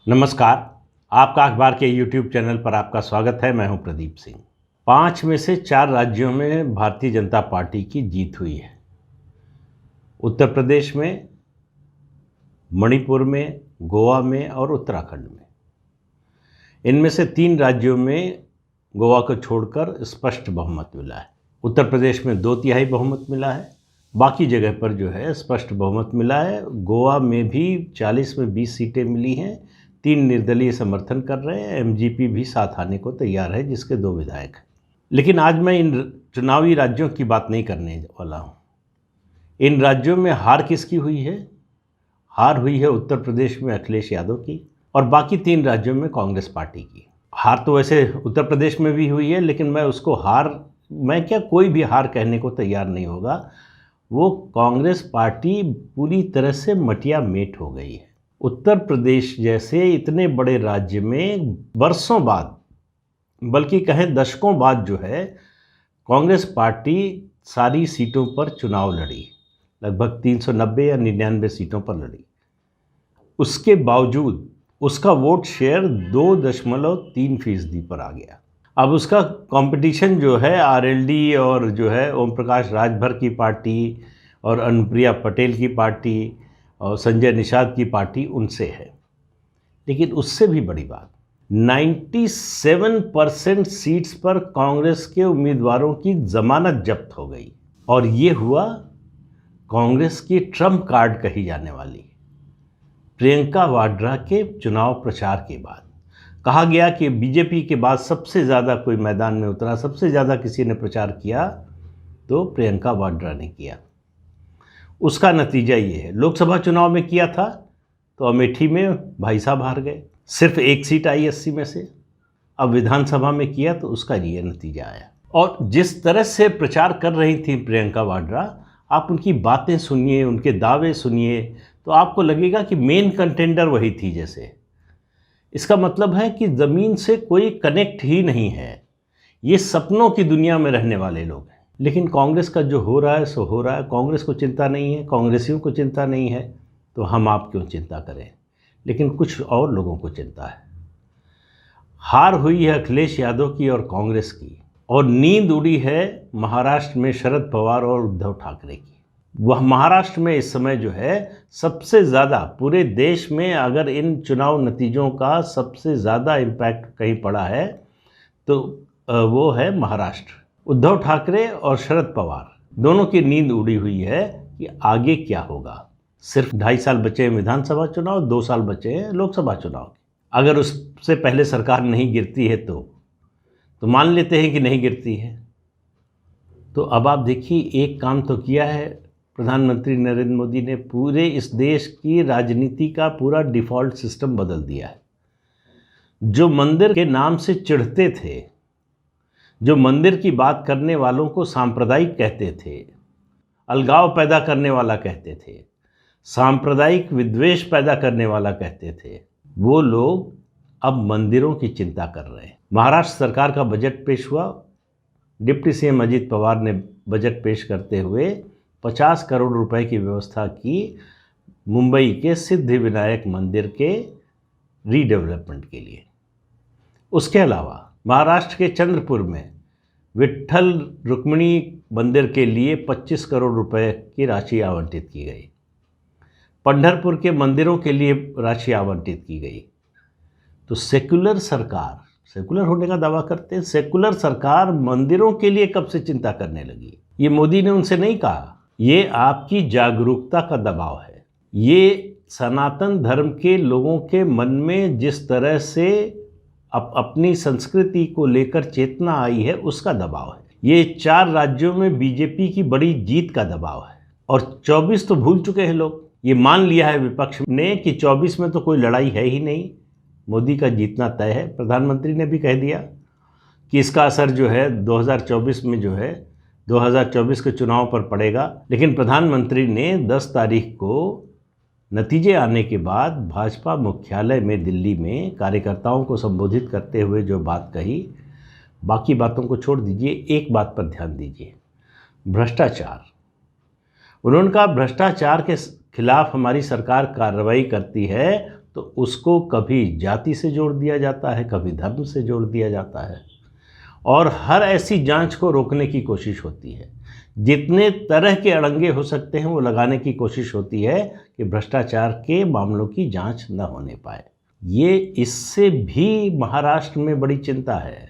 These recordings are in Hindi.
नमस्कार। आपका अखबार के YouTube चैनल पर आपका स्वागत है। मैं हूं प्रदीप सिंह। 5 में से 4 राज्यों में भारतीय जनता पार्टी की जीत हुई है। उत्तर प्रदेश में, मणिपुर में, गोवा में और उत्तराखंड में। इनमें से 3 राज्यों में गोवा को छोड़कर स्पष्ट बहुमत मिला है। उत्तर प्रदेश में 2/3 बहुमत मिला है। बाकी जगह पर जो है स्पष्ट बहुमत मिला है। गोवा में भी 40 में 20 सीटें मिली हैं। 3 निर्दलीय समर्थन कर रहे हैं। एमजीपी भी साथ आने को तैयार है, जिसके 2 विधायक हैं। लेकिन आज मैं इन चुनावी राज्यों की बात नहीं करने वाला हूँ। इन राज्यों में हार किसकी हुई है? हार हुई है उत्तर प्रदेश में अखिलेश यादव की और बाकी 3 राज्यों में कांग्रेस पार्टी की। हार तो वैसे उत्तर प्रदेश में भी हुई है, लेकिन कोई भी हार कहने को तैयार नहीं होगा। वो कांग्रेस पार्टी पूरी तरह से मटिया मेट हो गई है। उत्तर प्रदेश जैसे इतने बड़े राज्य में बरसों बाद, बल्कि कहें दशकों बाद जो है, कांग्रेस पार्टी सारी सीटों पर चुनाव लड़ी। लगभग 390 या 99 सीटों पर लड़ी। उसके बावजूद उसका वोट शेयर 2.3% पर आ गया। अब उसका कंपटीशन जो है आरएलडी और जो है ओम प्रकाश राजभर की पार्टी और अनुप्रिया पटेल की पार्टी और संजय निषाद की पार्टी उनसे है। लेकिन उससे भी बड़ी बात, 97% सीट्स पर कांग्रेस के उम्मीदवारों की जमानत जब्त हो गई। और ये हुआ कांग्रेस की ट्रम्प कार्ड कही जाने वाली प्रियंका वाड्रा के चुनाव प्रचार के बाद। कहा गया कि बीजेपी के बाद सबसे ज़्यादा कोई मैदान में उतरा, सबसे ज़्यादा किसी ने प्रचार किया तो प्रियंका वाड्रा ने किया। उसका नतीजा ये है, लोकसभा चुनाव में किया था तो अमेठी में भाई साहब हार गए, सिर्फ 1 सीट आई 80 में से। अब विधानसभा में किया तो उसका ये नतीजा आया। और जिस तरह से प्रचार कर रही थी प्रियंका वाड्रा, आप उनकी बातें सुनिए, उनके दावे सुनिए, तो आपको लगेगा कि मेन कंटेंडर वही थी जैसे। इसका मतलब है कि ज़मीन से कोई कनेक्ट ही नहीं है। ये सपनों की दुनिया में रहने वाले लोग हैं। लेकिन कांग्रेस का जो हो रहा है सो हो रहा है। कांग्रेस को चिंता नहीं है, कांग्रेसियों को चिंता नहीं है, तो हम आप क्यों चिंता करें। लेकिन कुछ और लोगों को चिंता है। हार हुई है अखिलेश यादव की और कांग्रेस की, और नींद उड़ी है महाराष्ट्र में शरद पवार और उद्धव ठाकरे की। वह महाराष्ट्र में इस समय जो है सबसे ज़्यादा, पूरे देश में अगर इन चुनाव नतीजों का सबसे ज़्यादा इम्पैक्ट कहीं पड़ा है तो वो है महाराष्ट्र। उद्धव ठाकरे और शरद पवार दोनों की नींद उड़ी हुई है कि आगे क्या होगा। सिर्फ 2.5 साल बचे हैं विधानसभा चुनाव, 2 साल बचे हैं लोकसभा चुनाव। अगर उससे पहले सरकार नहीं गिरती है तो मान लेते हैं कि नहीं गिरती है। तो अब आप देखिए, एक काम तो किया है प्रधानमंत्री नरेंद्र मोदी ने, पूरे इस देश की राजनीति का पूरा डिफ़ॉल्ट सिस्टम बदल दिया है। जो मंदिर के नाम से चिढ़ते थे, जो मंदिर की बात करने वालों को सांप्रदायिक कहते थे, अलगाव पैदा करने वाला कहते थे, सांप्रदायिक विद्वेष पैदा करने वाला कहते थे, वो लोग अब मंदिरों की चिंता कर रहे हैं। महाराष्ट्र सरकार का बजट पेश हुआ। डिप्टी सीएम अजित पवार ने बजट पेश करते हुए 50 करोड़ रुपए की व्यवस्था की मुंबई के सिद्धिविनायक मंदिर के रीडेवलपमेंट के लिए। उसके अलावा महाराष्ट्र के चंद्रपुर में विट्ठल रुक्मिणी मंदिर के लिए 25 करोड़ रुपए की राशि आवंटित की गई। पंढरपुर के मंदिरों के लिए राशि आवंटित की गई। तो सेकुलर सरकार, सेकुलर होने का दावा करते हैं, सेकुलर सरकार मंदिरों के लिए कब से चिंता करने लगी? ये मोदी ने उनसे नहीं कहा। ये आपकी जागरूकता का दबाव है। ये सनातन धर्म के लोगों के मन में जिस तरह से अपनी संस्कृति को लेकर चेतना आई है, उसका दबाव है। ये 4 राज्यों में बीजेपी की बड़ी जीत का दबाव है। और 24 तो भूल चुके हैं लोग। ये मान लिया है विपक्ष ने कि 24 में तो कोई लड़ाई है ही नहीं, मोदी का जीतना तय है। प्रधानमंत्री ने भी कह दिया कि इसका असर जो है 2024 में जो है 2024 के चुनाव पर पड़ेगा। लेकिन प्रधानमंत्री ने 10 तारीख को नतीजे आने के बाद भाजपा मुख्यालय में दिल्ली में कार्यकर्ताओं को संबोधित करते हुए जो बात कही, बाकी बातों को छोड़ दीजिए, एक बात पर ध्यान दीजिए, भ्रष्टाचार। उन्होंने कहा भ्रष्टाचार के खिलाफ हमारी सरकार कार्रवाई करती है तो तो उसको कभी जाति से जोड़ दिया जाता है, कभी धर्म से जोड़ दिया जाता है, और हर ऐसी जांच को रोकने की कोशिश होती है। जितने तरह के अड़ंगे हो सकते हैं वो लगाने की कोशिश होती है कि भ्रष्टाचार के मामलों की जांच न होने पाए। ये इससे भी महाराष्ट्र में बड़ी चिंता है।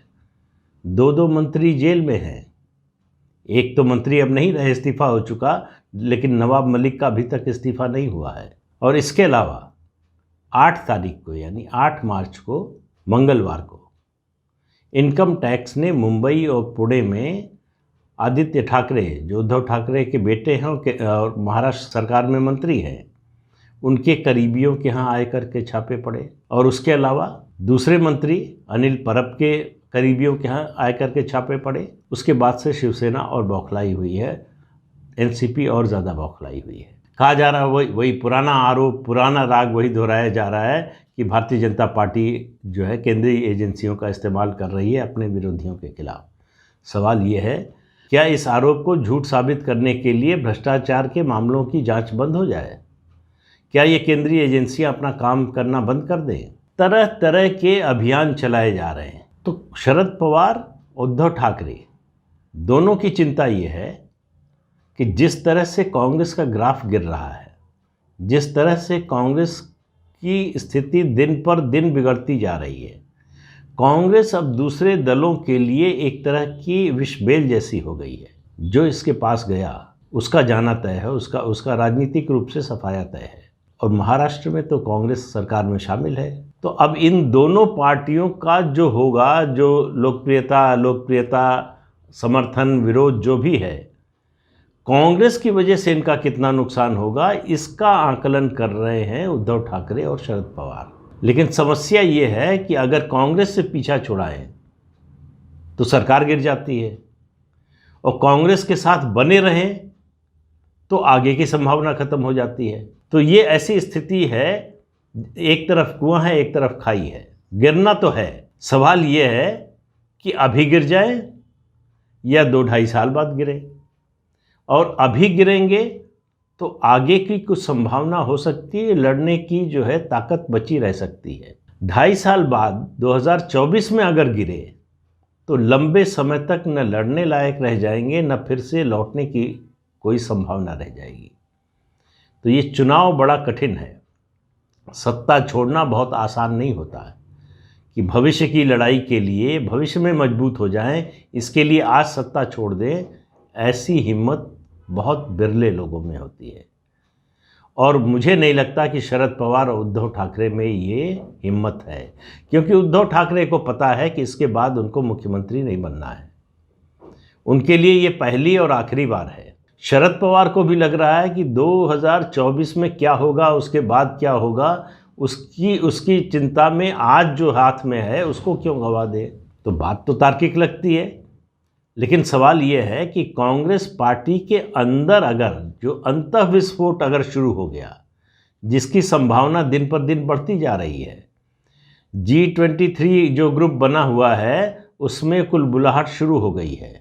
2 मंत्री जेल में हैं। एक तो मंत्री अब नहीं रहे, इस्तीफा हो चुका, लेकिन नवाब मलिक का अभी तक इस्तीफा नहीं हुआ है। और इसके अलावा 8 तारीख को यानी 8 मार्च को मंगलवार को इनकम टैक्स ने मुंबई और पुणे में आदित्य ठाकरे, जो उद्धव ठाकरे के बेटे हैं और महाराष्ट्र सरकार में मंत्री हैं, उनके करीबियों के यहाँ आयकर के छापे पड़े। और उसके अलावा दूसरे मंत्री अनिल परब के करीबियों के यहाँ आयकर के छापे पड़े। उसके बाद से शिवसेना और बौखलाई हुई है, एनसीपी और ज़्यादा बौखलाई हुई है। कहा जा रहा है वही पुराना आरोप, पुराना राग वही दोहराया जा रहा है कि भारतीय जनता पार्टी जो है केंद्रीय एजेंसियों का इस्तेमाल कर रही है अपने विरोधियों के खिलाफ। सवाल ये है, क्या इस आरोप को झूठ साबित करने के लिए भ्रष्टाचार के मामलों की जांच बंद हो जाए? क्या ये केंद्रीय एजेंसियां अपना काम करना बंद कर दें? तरह तरह के अभियान चलाए जा रहे हैं। तो शरद पवार, उद्धव ठाकरे दोनों की चिंता ये है कि जिस तरह से कांग्रेस का ग्राफ गिर रहा है, जिस तरह से कांग्रेस की स्थिति दिन पर दिन बिगड़ती जा रही है, कांग्रेस अब दूसरे दलों के लिए एक तरह की विषबेल जैसी हो गई है। जो इसके पास गया उसका जाना तय है, उसका राजनीतिक रूप से सफाया तय है। और महाराष्ट्र में तो कांग्रेस सरकार में शामिल है। तो अब इन दोनों पार्टियों का जो होगा, जो लोकप्रियता, समर्थन, विरोध जो भी है, कांग्रेस की वजह से इनका कितना नुकसान होगा, इसका आकलन कर रहे हैं उद्धव ठाकरे और शरद पवार। लेकिन समस्या ये है कि अगर कांग्रेस से पीछा छुड़ाएं तो सरकार गिर जाती है, और कांग्रेस के साथ बने रहें तो आगे की संभावना खत्म हो जाती है। तो ये ऐसी स्थिति है, एक तरफ कुआं है, एक तरफ खाई है। गिरना तो है, सवाल ये है कि अभी गिर जाए या 2-2.5 साल बाद गिरे। और अभी गिरेंगे तो आगे की कुछ संभावना हो सकती है, लड़ने की जो है ताकत बची रह सकती है। 2.5 साल बाद 2024 में अगर गिरे तो लंबे समय तक न लड़ने लायक रह जाएंगे, न फिर से लौटने की कोई संभावना रह जाएगी। तो ये चुनाव बड़ा कठिन है। सत्ता छोड़ना बहुत आसान नहीं होता है कि भविष्य की लड़ाई के लिए, भविष्य में मजबूत हो जाएं, इसके लिए आज सत्ता छोड़ दें, ऐसी हिम्मत बहुत बिरले लोगों में होती है। और मुझे नहीं लगता कि शरद पवार और उद्धव ठाकरे में ये हिम्मत है, क्योंकि उद्धव ठाकरे को पता है कि इसके बाद उनको मुख्यमंत्री नहीं बनना है। उनके लिए ये पहली और आखिरी बार है। शरद पवार को भी लग रहा है कि 2024 में क्या होगा, उसके बाद क्या होगा, उसकी चिंता में आज जो हाथ में है उसको क्यों गंवा दे। तो बात तो तार्किक लगती है, लेकिन सवाल ये है कि कांग्रेस पार्टी के अंदर अगर जो अंतःविस्फोट अगर शुरू हो गया, जिसकी संभावना दिन पर दिन बढ़ती जा रही है, G23 जो ग्रुप बना हुआ है उसमें कुल बुलाहट शुरू हो गई है।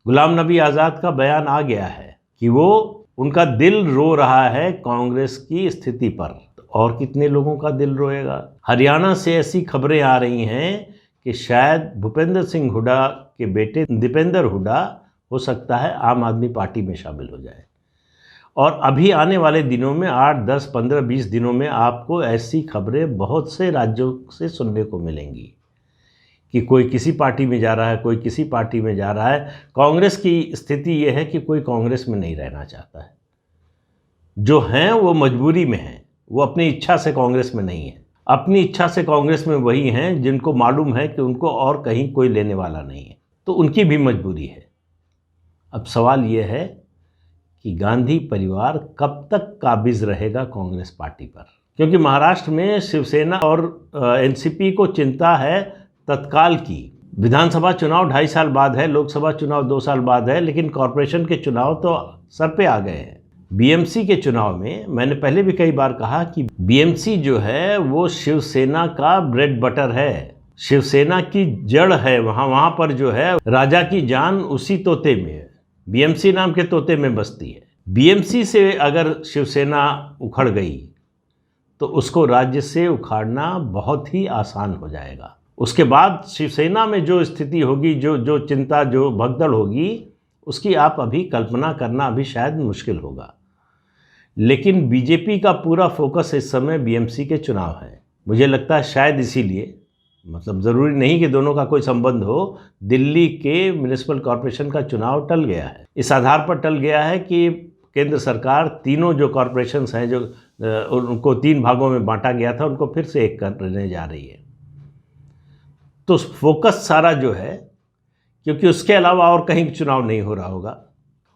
गुलाम नबी आज़ाद का बयान आ गया है कि वो उनका दिल रो रहा है कांग्रेस की स्थिति पर। और कितने लोगों का दिल रोएगा। हरियाणा से ऐसी खबरें आ रही हैं कि शायद भूपेंद्र सिंह हुड्डा के बेटे दीपेंद्र हुड्डा हो सकता है आम आदमी पार्टी में शामिल हो जाए। और अभी आने वाले दिनों में 8, 10, 15, 20 दिनों में आपको ऐसी खबरें बहुत से राज्यों से सुनने को मिलेंगी कि कोई किसी पार्टी में जा रहा है, कोई किसी पार्टी में जा रहा है। कांग्रेस की स्थिति ये है कि कोई कांग्रेस में नहीं रहना चाहता है। जो हैं वो मजबूरी में हैं, वो अपनी इच्छा से कांग्रेस में नहीं है। अपनी इच्छा से कांग्रेस में वही हैं जिनको मालूम है कि उनको और कहीं कोई लेने वाला नहीं है, तो उनकी भी मजबूरी है। अब सवाल ये है कि गांधी परिवार कब तक काबिज रहेगा कांग्रेस पार्टी पर, क्योंकि महाराष्ट्र में शिवसेना और एनसीपी को चिंता है तत्काल की। विधानसभा चुनाव 2.5 साल बाद है, लोकसभा चुनाव 2 साल बाद है, लेकिन कॉरपोरेशन के चुनाव तो सर पे आ गए हैं। बीएमसी के चुनाव में मैंने पहले भी कई बार कहा कि बीएमसी जो है वो शिवसेना का ब्रेड बटर है, शिवसेना की जड़ है। वहाँ पर जो है राजा की जान उसी तोते में है, बीएमसी नाम के तोते में बसती है। बीएमसी से अगर शिवसेना उखड़ गई तो उसको राज्य से उखाड़ना बहुत ही आसान हो जाएगा। उसके बाद शिवसेना में जो स्थिति होगी, जो चिंता, जो भगदड़ होगी, उसकी आप अभी कल्पना करना अभी शायद मुश्किल होगा। लेकिन बीजेपी का पूरा फोकस इस समय बीएमसी के चुनाव है। मुझे लगता है शायद इसीलिए, मतलब ज़रूरी नहीं कि दोनों का कोई संबंध हो, दिल्ली के म्युनिसिपल कॉरपोरेशन का चुनाव टल गया है। इस आधार पर टल गया है कि केंद्र सरकार तीनों जो कॉरपोरेशंस हैं, जो उनको 3 भागों में बांटा गया था, उनको फिर से एक करने जा रही है। तो फोकस सारा जो है, क्योंकि उसके अलावा और कहीं चुनाव नहीं हो रहा होगा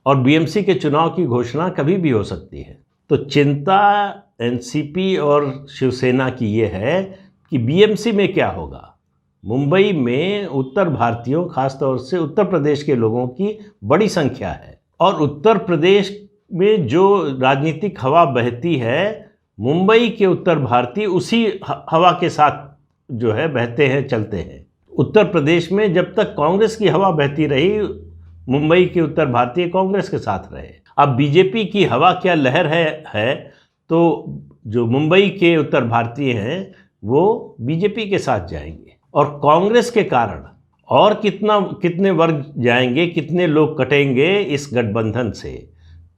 और बीएमसी के चुनाव की घोषणा कभी भी हो सकती है। तो चिंता एनसीपी और शिवसेना की ये है कि बीएमसी में क्या होगा। मुंबई में उत्तर भारतीयों, खासतौर से उत्तर प्रदेश के लोगों की बड़ी संख्या है और उत्तर प्रदेश में जो राजनीतिक हवा बहती है, मुंबई के उत्तर भारतीय उसी हवा के साथ जो है बहते हैं, चलते हैं। उत्तर प्रदेश में जब तक कांग्रेस की हवा बहती रही, मुंबई के उत्तर भारतीय कांग्रेस के साथ रहे। अब बीजेपी की हवा क्या लहर है तो जो मुंबई के उत्तर भारतीय हैं वो बीजेपी के साथ जाएंगे और कांग्रेस के कारण और कितने वर्ग जाएंगे, कितने लोग कटेंगे इस गठबंधन से।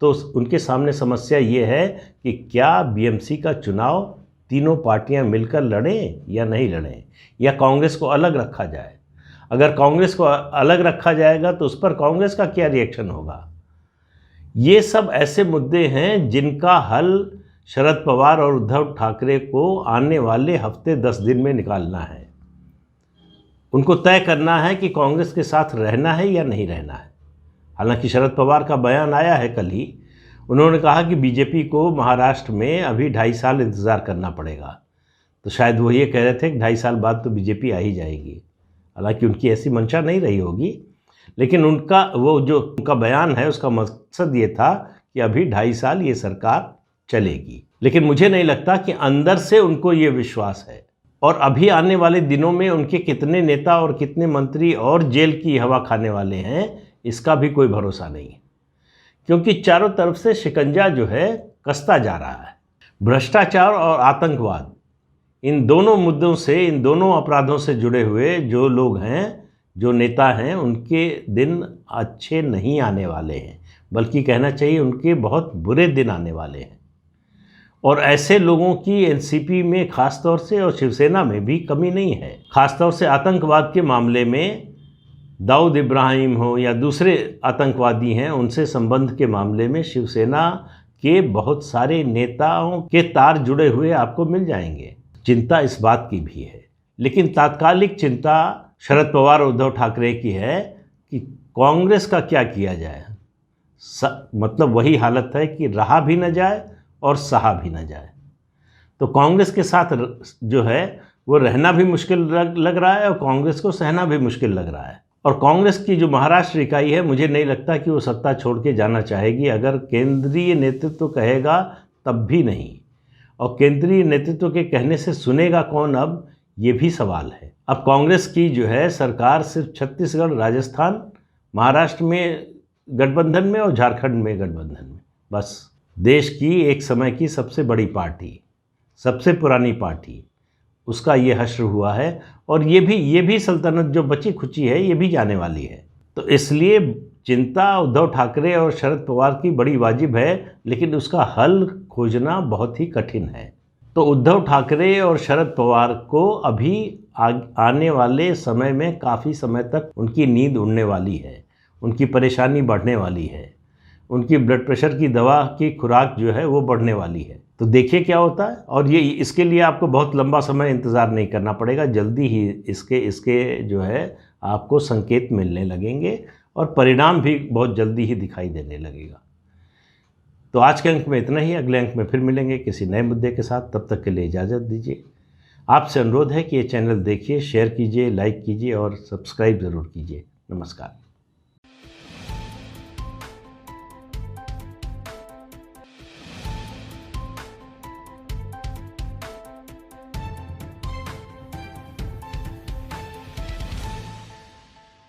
तो उनके सामने समस्या ये है कि क्या बीएमसी का चुनाव तीनों पार्टियां मिलकर लड़ें या नहीं लड़ें, या कांग्रेस को अलग रखा जाए। अगर कांग्रेस को अलग रखा जाएगा तो उस पर कांग्रेस का क्या रिएक्शन होगा। ये सब ऐसे मुद्दे हैं जिनका हल शरद पवार और उद्धव ठाकरे को आने वाले हफ्ते 10 दिन में निकालना है। उनको तय करना है कि कांग्रेस के साथ रहना है या नहीं रहना है। हालांकि शरद पवार का बयान आया है कल ही, उन्होंने कहा कि बीजेपी को महाराष्ट्र में अभी 2.5 साल इंतज़ार करना पड़ेगा। तो शायद वो ये कह रहे थे कि 2.5 साल बाद तो बीजेपी आ ही जाएगी। हालांकि उनकी ऐसी मंशा नहीं रही होगी, लेकिन उनका बयान है, उसका मकसद ये था कि अभी 2.5 साल ये सरकार चलेगी। लेकिन मुझे नहीं लगता कि अंदर से उनको ये विश्वास है। और अभी आने वाले दिनों में उनके कितने नेता और कितने मंत्री और जेल की हवा खाने वाले हैं, इसका भी कोई भरोसा नहीं है, क्योंकि चारों तरफ से शिकंजा जो है कसता जा रहा है। भ्रष्टाचार और आतंकवाद, इन दोनों मुद्दों से, इन दोनों अपराधों से जुड़े हुए जो लोग हैं, जो नेता हैं, उनके दिन अच्छे नहीं आने वाले हैं, बल्कि कहना चाहिए उनके बहुत बुरे दिन आने वाले हैं। और ऐसे लोगों की एनसीपी में खासतौर से और शिवसेना में भी कमी नहीं है। खासतौर से आतंकवाद के मामले में दाऊद इब्राहिम हो या दूसरे आतंकवादी हैं, उनसे संबंध के मामले में शिवसेना के बहुत सारे नेताओं के तार जुड़े हुए आपको मिल जाएंगे। चिंता इस बात की भी है, लेकिन तात्कालिक चिंता शरद पवार और उद्धव ठाकरे की है कि कांग्रेस का क्या किया जाए। मतलब वही हालत है कि रहा भी न जाए और सहा भी न जाए। तो कांग्रेस के साथ जो है वो रहना भी मुश्किल लग रहा है और कांग्रेस को सहना भी मुश्किल लग रहा है। और कांग्रेस की जो महाराष्ट्र इकाई है, मुझे नहीं लगता कि वो सत्ता छोड़ के जाना चाहेगी। अगर केंद्रीय नेतृत्व कहेगा तब भी नहीं, और केंद्रीय नेतृत्व के कहने से सुनेगा कौन, अब ये भी सवाल है। अब कांग्रेस की जो है सरकार सिर्फ छत्तीसगढ़, राजस्थान, महाराष्ट्र में गठबंधन में और झारखंड में गठबंधन में, बस देश की एक समय की सबसे बड़ी पार्टी, सबसे पुरानी पार्टी, उसका ये हश्र हुआ है। और ये भी सल्तनत जो बची खुची है, ये भी जाने वाली है। तो इसलिए चिंता उद्धव ठाकरे और शरद पवार की बड़ी वाजिब है, लेकिन उसका हल खोजना बहुत ही कठिन है। तो उद्धव ठाकरे और शरद पवार को अभी आने वाले समय में काफ़ी समय तक उनकी नींद उड़ने वाली है, उनकी परेशानी बढ़ने वाली है, उनकी ब्लड प्रेशर की दवा की खुराक जो है वो बढ़ने वाली है। तो देखिए क्या होता है। और ये इसके लिए आपको बहुत लंबा समय इंतज़ार नहीं करना पड़ेगा, जल्दी ही इसके जो है आपको संकेत मिलने लगेंगे और परिणाम भी बहुत जल्दी ही दिखाई देने लगेगा। तो आज के अंक में इतना ही, अगले अंक में फिर मिलेंगे किसी नए मुद्दे के साथ। तब तक के लिए इजाज़त दीजिए। आपसे अनुरोध है कि ये चैनल देखिए, शेयर कीजिए, लाइक कीजिए और सब्सक्राइब ज़रूर कीजिए। नमस्कार।